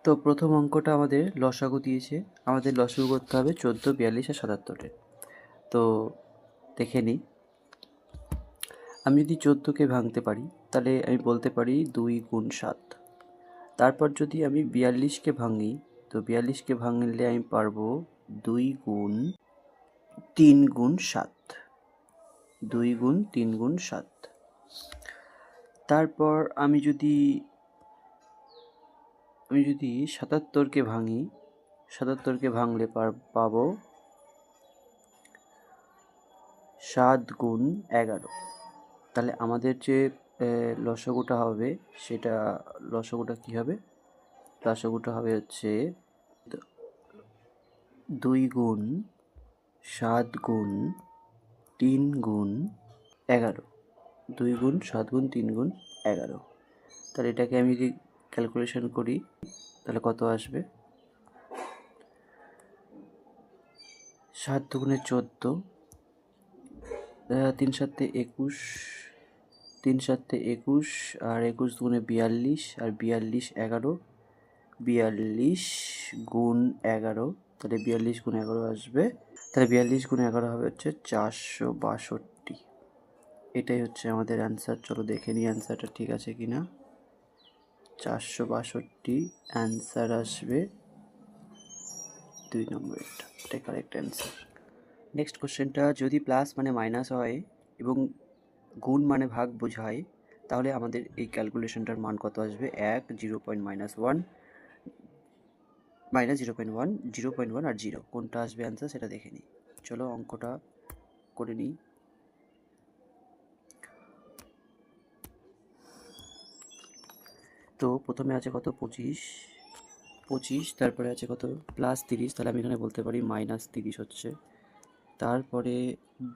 তো প্রথম অঙ্কটা আমাদের লসাগু দিয়েছে, আমাদের লসাগু করতে হবে 14, 42 আর 77-এর। তো দেখে নিই, আমি যদি 14-কে ভাঙতে পারি তাহলে আমি বলতে পারি 2 গুণ 7। তারপর যদি আমি 42-কে ভাঙি, তো 42-কে ভাঙলে আমি পারবো 2 গুণ 3 গুণ 7, 2 গুণ 3 গুণ 7। তারপর আমি যদি 77-কে ভাঙি, 77-কে ভাঙলে পাবো 7 গুণ 11। তাহলে আমাদের যে লসাগুটা হবে, সেটা লসাগুটা কী হবে? লসাগুটা হবে হচ্ছে 2 গুণ 7 গুণ 3 গুণ 11। 2 গুণ 7 গুণ 3 গুণ 11। তাহলে এটাকে আমি যদি ক্যালকুলেশন করি তাহলে কত আসবে? 7 দুগুণে 14, 3 7-এ 21, 3 7-এ 21 আর 21 দুগুণে 42 আর 42 11, 42 গুণ 11। তাহলে 42 গুণ 11 আসবে, তাহলে 42 গুণ 11 হবে হচ্ছে 462। এটাই হচ্ছে আমাদের অ্যান্সার। চলো দেখে নিই অ্যান্সারটা ঠিক আছে কি না। 462 অ্যান্সার আসবে 2 নম্বরেরটা, এটাই কারেক্ট অ্যান্সার। নেক্সট কোশ্চেনটা, যদি প্লাস মানে মাইনাস হয় এবং গুণ মানে ভাগ বোঝায়, তাহলে আমাদের এই ক্যালকুলেশনটার মান কত আসবে? 1, 0.1, -1, 0.1, 0.1 আর 0, কোনটা আসবে অ্যান্সার সেটা দেখে নিই। চলো অঙ্কটা করে নিই। তো প্রথমে আছে কত? 25, তারপরে আছে কত? +30, তাহলে আমি এখানে বলতে পারি -30 হচ্ছে। তারপরে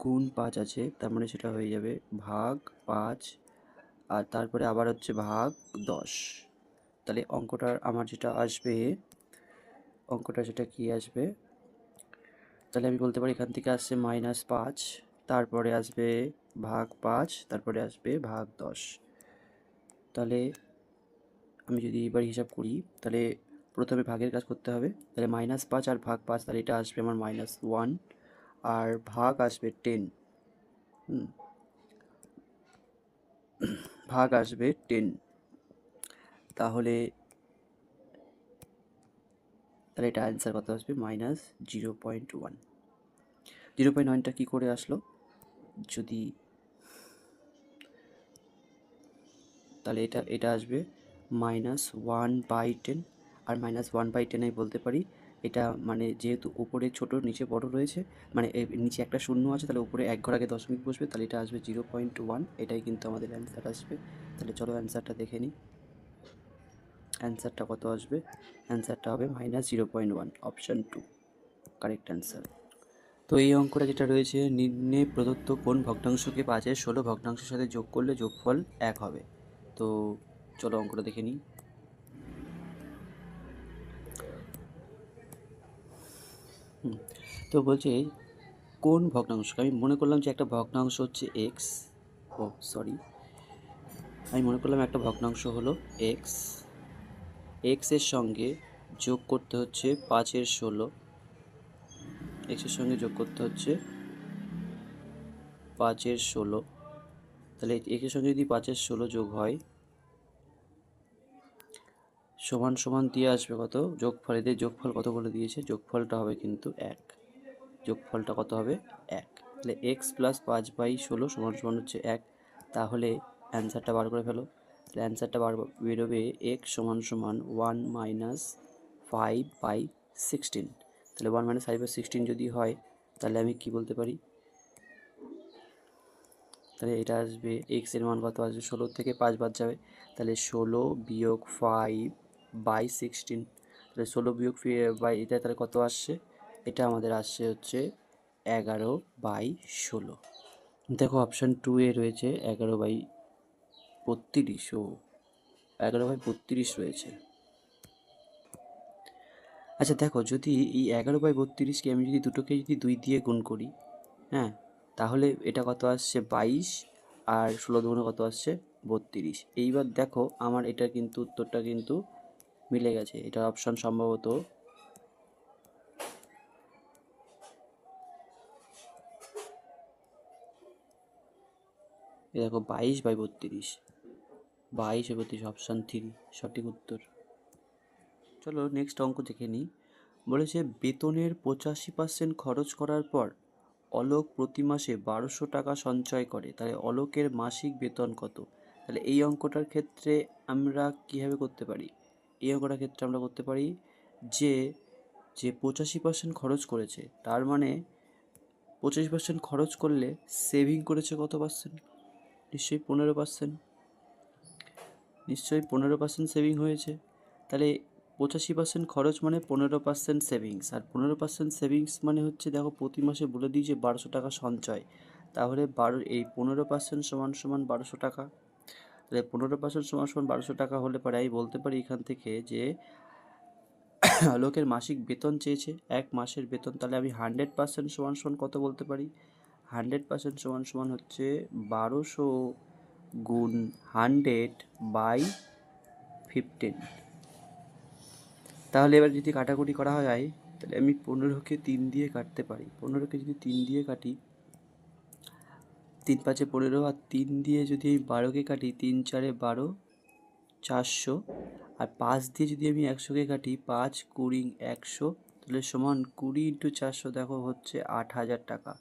গুণ 5 আছে, তার মানে সেটা হয়ে যাবে ভাগ 5, আর তারপরে আবার হচ্ছে ভাগ 10। তাহলে অঙ্কটার আমার যেটা আসবে, অঙ্কটা সেটা কি আসবে? তাহলে আমি বলতে পারি এখান থেকে আসছে -5, তারপরে আসবে ভাগ 5, তারপরে আসবে ভাগ 10। তাহলে আমি যদি এবার হিসাব করি, তাহলে প্রথমে ভাগের কাজ করতে হবে। তাহলে -5 আর ভাগ 5, তাহলে এটা আসবে আমার -1 আর ভাগ আসবে 10। ভাগ আসবে 10। তাহলে এটা অ্যান্সার কত আসবে? -0.1। 0.1টা কী করে আসলো? যদি তাহলে এটা আসবে -1/10, আর -1/10 আমি বলতে পারি এটা মানে যেহেতু উপরে ছোট নিচে বড় রয়েছে, মানে নিচে একটা শূন্য আছে, তাহলে উপরে এক ঘর আগে দশমিক বসবে, তাহলে এটা আসবে 0.1। এটাই কিন্তু আমাদের অ্যান্সার আসবে। তাহলে চলো অ্যান্সারটা দেখে নিই, অ্যান্সারটা কত আসবে? অ্যান্সারটা হবে -0.1, অপশান 2 কারেক্ট অ্যান্সার। তো এই অঙ্কটা যেটা রয়েছে, নিম্নে প্রদত্ত কোন ভগ্নাংশকে 5-এর 16 ভগ্নাংশের সাথে যোগ করলে যোগফল 1 হবে? তো চলো অঙ্কটা দেখে নিই। তো বলছে কোন ভগ্নাংশ, আমি মনে করলাম যে একটা ভগ্নাংশ হচ্ছে এক্স, আমি মনে করলাম একটা ভগ্নাংশ হলো এক্স, এক্সের সঙ্গে যোগ করতে হচ্ছে 5-এর 16, এক্সের সঙ্গে যোগ করতে হচ্ছে 5-এর 16। তাহলে এক্সের সঙ্গে যদি 5-এর 16 যোগ হয়, সমান সমান দিয়ে আসবে কত? যোগফল, এদের যোগফল কত বলে দিয়েছে? যোগফলটা হবে কিন্তু 1। যোগফলটা কত হবে? 1। তাহলে এক্স প্লাস 5/16 সমান সমান হচ্ছে 1। তাহলে অ্যান্সারটা বার করে ফেলো। তাহলে অ্যান্সারটা বেরোবে এক্স সমান সমান 1 - 5/16। তাহলে 1 - 5/16 যদি হয়, তাহলে আমি কি বলতে পারি? তাহলে এটা আসবে, এক্সের মান কত আসবে? 16 থেকে 5 বাদ যাবে, তাহলে 16 বিয়োগ 5/16। তাহলে 16 বিয়োগ এটা তাহলে কত আসছে? এটা আমাদের আসছে হচ্ছে 11/16। দেখো অপশান 2 এ রয়েছে 11/32, ও 11/32 রয়েছে। আচ্ছা দেখো, যদি এই 11/32কে আমি যদি দুটোকে যদি 2 দিয়ে গুণ করি, হ্যাঁ, তাহলে এটা কত আসছে? 22, আর 16 দুগুণে কত আসছে? 32। এইবার দেখো আমার এটা কিন্তু উত্তরটা কিন্তু মিলে গেছে। এটার অপশান সম্ভবত এ দেখো 22/32, 22/32 অপশান 3 সঠিক উত্তর। চলো নেক্সট অঙ্ক দেখে নিই। বলেছে বেতনের 85% খরচ করার পর অলোক প্রতি মাসে 1200 টাকা সঞ্চয় করে, তাহলে অলোকের মাসিক বেতন কত? তাহলে এই অঙ্কটার ক্ষেত্রে আমরা কীভাবে করতে পারি? এই অঙ্কটার ক্ষেত্রে আমরা করতে পারি যে যে 85% খরচ করেছে, তার মানে 25% খরচ করলে সেভিং করেছে কত পার্সেন্ট? নিশ্চয়ই 15%। নিশ্চয়ই 15% সেভিং হয়েছে। তাহলে 85% খরচ মানে 15% সেভিংস, আর 15% সেভিংস মানে হচ্ছে দেখো প্রতি মাসে বলে দিই যে 1200 টাকা সঞ্চয়। তাহলে এই 15% সমান সমান 1200 টাকা। তাহলে 15% সমান সমান 1200 টাকা হলে পরে আমি বলতে পারি এখান থেকে যে লোকের মাসিক বেতন চেয়েছে, এক মাসের বেতন। তাহলে আমি 100% সমান সমান কত বলতে পারি? 100% সমান সমান হচ্ছে 1200 গুণ 100/15। তাহলে এবার যদি কাটাকুটি করা যায়, তাহলে আমি 15কে 3 দিয়ে কাটতে পারি। 15কে যদি 3 দিয়ে কাটি, 3 5 15, আর 3 দিয়ে যদি আমি 12কে কাটি, 3 4 12, 400। আর 5 দিয়ে যদি আমি 100কে কাটি, 5 20 100, তাহলে সমান 20 × 400, দেখো হচ্ছে 8000 টাকা।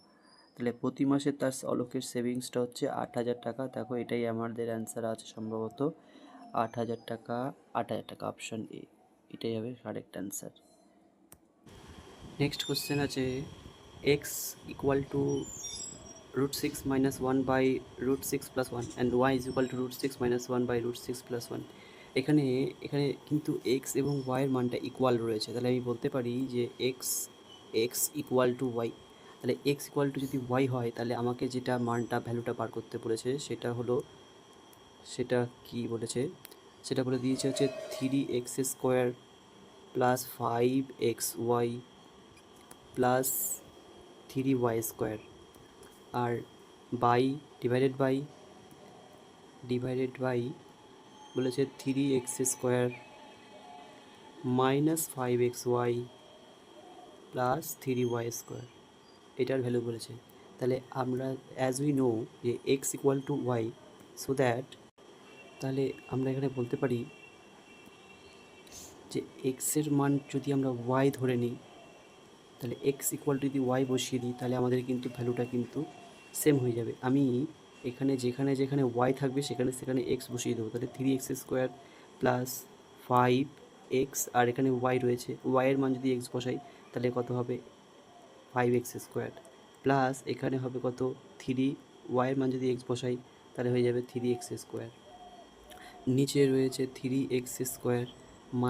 তাহলে প্রতি মাসে তার অলোকের সেভিংসটা হচ্ছে 8000 টাকা। দেখো এটাই আমাদের অ্যান্সার আছে সম্ভবত 8000 টাকা। 8000 টাকা অপশান এ, এটাই হবে কারেক্ট অ্যান্সার। নেক্সট কোশ্চেন আছে x equal to √6 - 1/√6 + 1 and y is equal to √6 - 1/√6 + 1। এখানে এখানে কিন্তু x এবং y এর মানটা ইকুয়াল রয়েছে। তাহলে আমি বলতে পারি যে x ইকুয়াল টু y। তাহলে x ইকুয়াল টু যদি y হয়, তাহলে আমাকে যেটা মানটা ভ্যালুটা বার করতে বলেছে সেটা হলো, সেটা কি বলেছে, সেটা বলে দিয়েছে হচ্ছে 3x² + 5xy + 3y², R divided by বলেছে 3x² - 5xy + 3y², এটার ভ্যালু বলেছে। তাহলে আমরা অ্যাজ উই নো যে x equal to y, so that তাহলে আমরা এখানে বলতে পারি যে এক্সের মান যদি আমরা y ধরে নিই, তাহলে x ইকুয়াল টু যদি y বসিয়ে দিই, তাহলে আমাদের কিন্তু ভ্যালুটা কিন্তু সেম হয়ে যাবে। আমি এখানে যেখানে যেখানে y থাকবে সেখানে সেখানে x বসিয়ে দেবো। তাহলে 3x² + 5x, আর এখানে y রয়েছে, y এর মান যদি x বসাই তাহলে কত হবে 5x² প্লাস এখানে হবে কত 3, y এর মান যদি x বসাই তাহলে হয়ে যাবে 3x²। নিচে রয়েছে 3x² -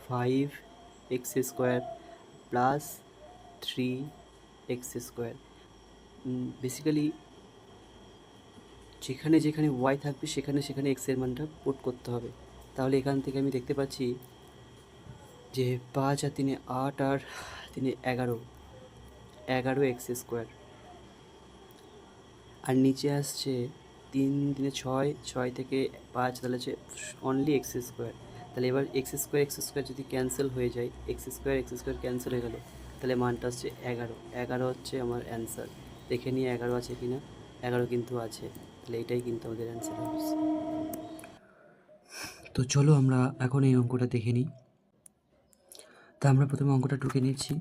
5x² plus 3x²। Basically যেখানে যেখানে y থাকবে সেখানে সেখানে x এর মানটা পুট করতে হবে। তাহলে এখান থেকে আমি দেখতে পাচ্ছি যে 5 আর 3 8 আর 3 11, 11x²। আর নিচে আসছে 3 3 6, 6 থেকে 5, তাহলে হচ্ছে অনলি x²। তাহলে এবার x² যদি ক্যান্সেল হয়ে যায়, x² ক্যান্সেল হয়ে গেল, তাহলে মানটা আসছে 11। 11 হচ্ছে আমার অ্যান্সার। দেখে নিয়ে 11 আছে কি না, 11 কিন্তু আছে। তাহলে এটাই কিন্তু আমাদের অ্যান্সার হবে। তো চলো আমরা এখন এই অঙ্কটা দেখে নিই। তা আমরা প্রথমে অঙ্কটা ঢুকে নিচ্ছি।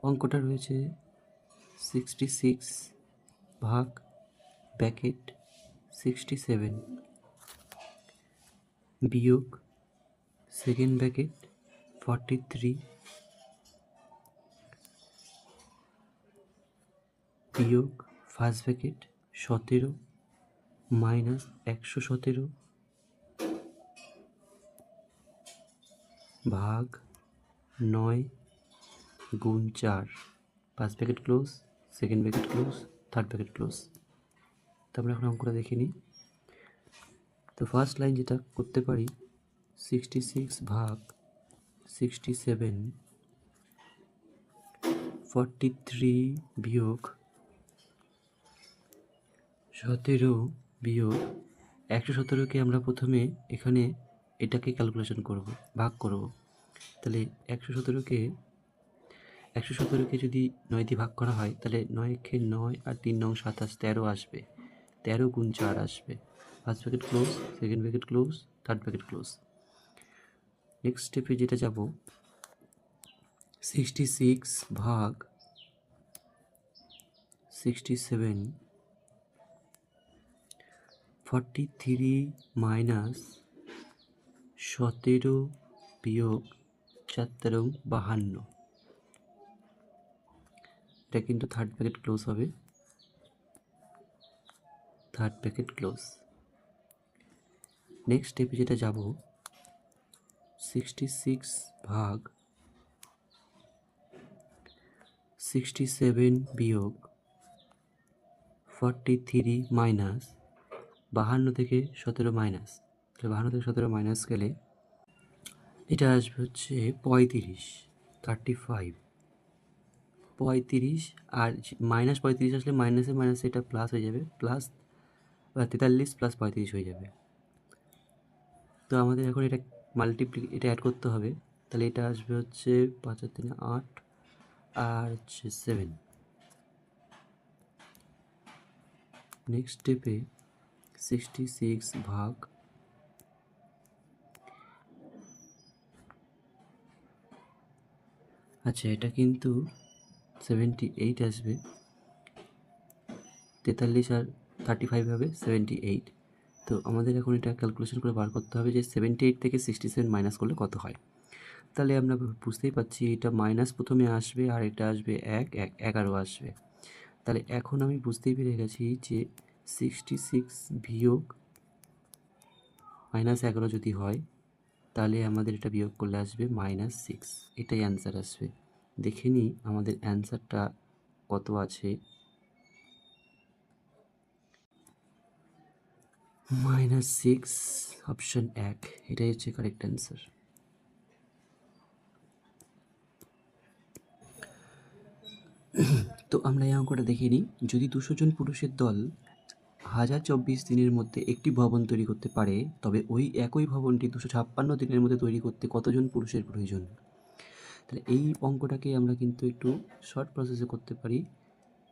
অঙ্কটা রয়েছে 66 ভাগ ব্র্যাকেট 67 বিয়োগ সেকেন্ড ব্র্যাকেট 43 বিয়োগ ফার্স্ট ব্র্যাকেট 17 মাইনাস 117 ভাগ 9 গুণ 4, first bracket close, second bracket close, third bracket close. তো আমরা এখন অঙ্কটা দেখে নিই। তো ফার্স্ট লাইন যেটা করতে পারি 66 ভাগ 67 43 বিয়োগ 17 বিয়োগ 117কে আমরা প্রথমে এখানে এটাকে ক্যালকুলেশন করব, ভাগ করব। তাহলে 117কে যদি 9 দিয়ে ভাগ করা হয় তাহলে 9 9 আর 3 9 27, 13 আসবে। 13 গুণ 4 আসবে। First bracket close, second bracket close, third bracket close. Next স্টেপে যেটা যাব, 66 ভাগ 67, 43 মাইনাস 17 বিয়োগ 4 13 52। এটা কিন্তু থার্ড ব্র্যাকেট ক্লোজ হবে, থার্ড ব্র্যাকেট ক্লোজ। নেক্সট স্টেপে যেটা যাব, 66 ভাগ 67 বিয়োগ 43 মাইনাস 52 থেকে 17 মাইনাস, তাহলে 52 থেকে 17 মাইনাস গেলে এটা আসবে হচ্ছে 35, 35, 35 আর মাইনাস 35 আসলে মাইনাসে মাইনাসে এটা প্লাস হয়ে যাবে, প্লাস 43 প্লাস 35 হয়ে যাবে। তো আমাদের এখন এটা এটা অ্যাড করতে হবে। তাহলে এটা আসবে হচ্ছে 5 আর 3 8 আর হচ্ছে 7। নেক্সট স্টেপে 66 ভাগ আচ্ছা এটা কিন্তু 78 আসবে, 43 আর 35 হবে 78। তো আমাদের এখন এটা ক্যালকুলেশন করে বার করতে হবে যে 78 থেকে 67 মাইনাস করলে কত হয়। তাহলে আমরা বুঝতেই পারছি এটা মাইনাস প্রথমে আসবে আর এটা আসবে 11 আসবে। তাহলে এখন আমি বুঝতেই পেরে গেছি যে 66 বিয়োগ -11 যদি হয় তাহলে আমাদের এটা বিয়োগ করলে আসবে -6, এটাই অ্যান্সার আসবে। দেখে নিই আমাদের অ্যান্সারটা কত আছে। -6, অপশন 1, এটাই হচ্ছে কারেক্ট অ্যান্সার। তো আমরা এই অঙ্কটা দেখে নিই। যদি 200 জন পুরুষের দল 1024 দিনের মধ্যে একটি ভবন তৈরি করতে পারে, তবে ওই একই ভবনটি 256 দিনের মধ্যে তৈরি করতে কতজন পুরুষের প্রয়োজন? তাহলে এই অঙ্কটাকে আমরা কিন্তু একটু শর্ট প্রসেসে করতে পারি।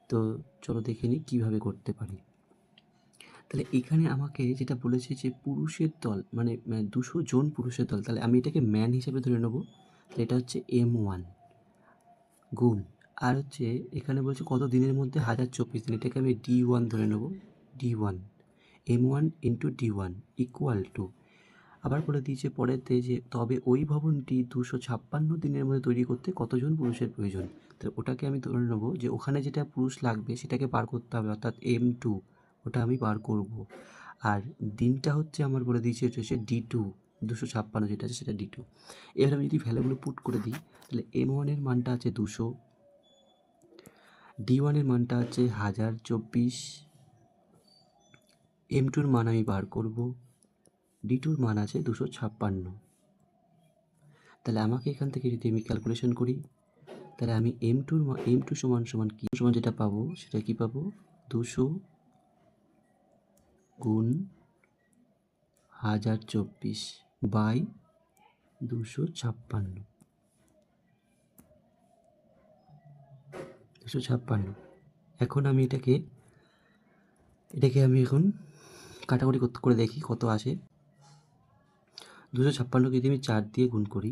তো চলো দেখে নিই কীভাবে করতে পারি। তাহলে এখানে আমাকে যেটা বলেছে যে পুরুষের দল মানে 200 জন পুরুষের দল, তাহলে আমি এটাকে ম্যান হিসেবে ধরে নেব। তাহলে এটা হচ্ছে M1 গুণ, আর হচ্ছে এখানে বলছে কত দিনের মধ্যে 1024 দিন, এটাকে আমি D1 ধরে নেব। D1 M1 into D1 equal to, আবার বলে দিয়েছে পরেতে যে তবে ওই ভবনটি 256 দিনের মধ্যে তৈরি করতে কতজন পুরুষের প্রয়োজন। তো ওটাকে আমি ধরে নেবো যে ওখানে যেটা পুরুষ লাগবে সেটাকে বার করতে হবে, অর্থাৎ M2, ওটা আমি বার করব। আর দিনটা হচ্ছে আমার বলে দিয়েছে এটা হচ্ছে D2, 256 যেটা আছে সেটা D2। এবার আমি যদি ভ্যালুগুলো পুট করে দিই তাহলে M1 এর মানটা আছে 200, D1 এর মানটা আছে 1024, M2 এর মান আমি বার করব, D2 এর মান আছে 256। তাহলে আমাকে এখান থেকে যদি আমি ক্যালকুলেশন করি তাহলে আমি M2 সমান কি সমান যেটা পাবো সেটা কি পাবো, 200 গুণ 1024 বাই 256। এখন আমি এটাকে আমি এখন কাটাকুটি করে দেখি কত আসে। 256কে যদি আমি 4 দিয়ে গুণ করি,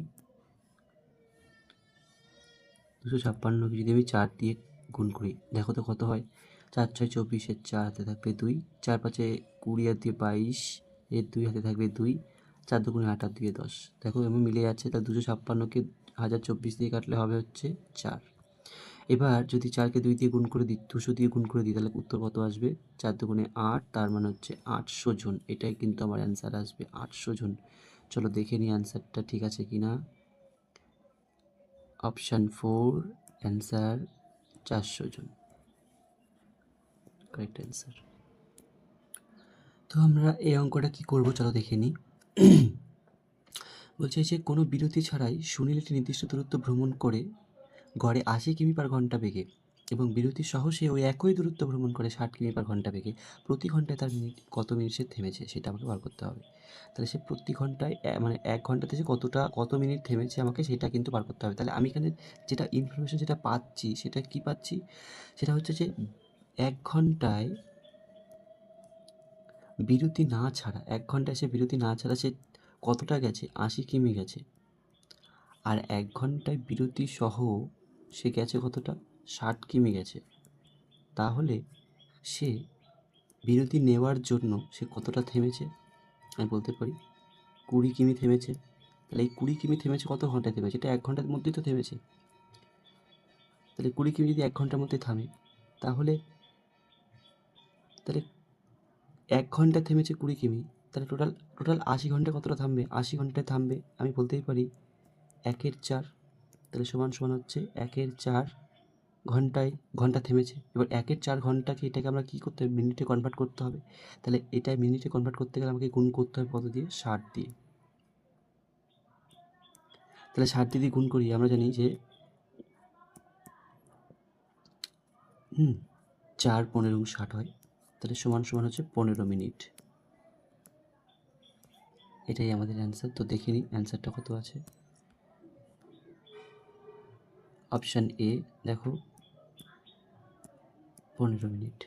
256কে যদি আমি 4 দিয়ে গুণ করি দেখো তো কত হয়। 4 6 24, 4 হাতে থাকবে 2, 4 5 20 আর 2 22, এর 2 হাতে থাকবে 2, 4 2 8 আর 2 10। দেখো এমন মিলে যাচ্ছে। তাহলে 256কে 1024 দিয়ে কাটলে হবে হচ্ছে 4। এবার যদি 4কে 2 দিয়ে গুণ করে দিই, 200 দিয়ে গুণ করে দিই তাহলে উত্তর কত আসবে, 4 2 8, তার মানে হচ্ছে 800 জন। এটাই কিন্তু আমার অ্যান্সার আসবে 800 জন। চলো দেখে নিই অ্যান্সারটা ঠিক আছে কি না। অপশান 4, অ্যান্সার 400 জন, কারেক্ট অ্যান্সার। তো আমরা এই অঙ্কটা কি করব চলো দেখে নিই। বলছে যে কোনো বিরতি ছাড়াই সুনীল একটি নির্দিষ্ট দূরত্ব ভ্রমণ করে গড়ে 80 কিমি/ঘন্টা বেগে এবং বিরতি সহ সে ওই একই দূরত্ব ভ্রমণ করে 60 কিমি পার ঘন্টা বেগে। প্রতি ঘন্টায় তার কত মিনিট সে থেমেছে সেটা আমাকে বার করতে হবে। তাহলে সে প্রতি ঘন্টায় মানে 1 ঘন্টাতে সে কত মিনিট থেমেছে আমাকে সেটা কিন্তু বার করতে হবে। তাহলে আমি এখানে যেটা ইনফরমেশন যেটা পাচ্ছি সেটা কী পাচ্ছি? সেটা হচ্ছে যে 1 ঘন্টায় বিরতি না ছাড়া 1 ঘন্টায় সে বিরতি না ছাড়া সে কতটা গেছে? 80 কিমি গেছে। আর 1 ঘন্টায় বিরতি সহ সে গেছে কতটা? 60 কিমি গেছে। তাহলে সে বিরতি নেওয়ার জন্য সে কতটা থেমেছে? আমি বলতে পারি 20 কিমি থেমেছে। তাহলে এই 20 কিমি থেমেছে কত ঘন্টায় থেমেছে? এটা 1 ঘন্টার মধ্যেই তো থেমেছে। তাহলে 20 কিমি যদি 1 ঘন্টার মধ্যে থামে তাহলে তাহলে 1 ঘন্টায় থেমেছে 20 কিমি। তাহলে টোটাল 80 ঘন্টায় কতটা থামবে? 80 ঘন্টায় থামবে আমি বলতেই পারি 1/4। তাহলে সমান হচ্ছে 1/4 ঘন্টায় ঘন্টা থেমেছে। এবার 1/4 ঘন্টাকে এটাকে আমরা কী করতে হবে? মিনিটে কনভার্ট করতে হবে। তাহলে এটা মিনিটে কনভার্ট করতে গেলে আমাকে গুণ করতে হবে কত দিয়ে? 60 দিয়ে। তাহলে 60 দিয়ে যদি গুণ করি আমরা জানি যে 4, 15 এবং 60 হয়। তাহলে সমান হচ্ছে 15 মিনিট। এটাই আমাদের অ্যান্সার। তো দেখে নিই অ্যান্সারটা কত আছে। অপশান এ দেখো 15 মিনিট।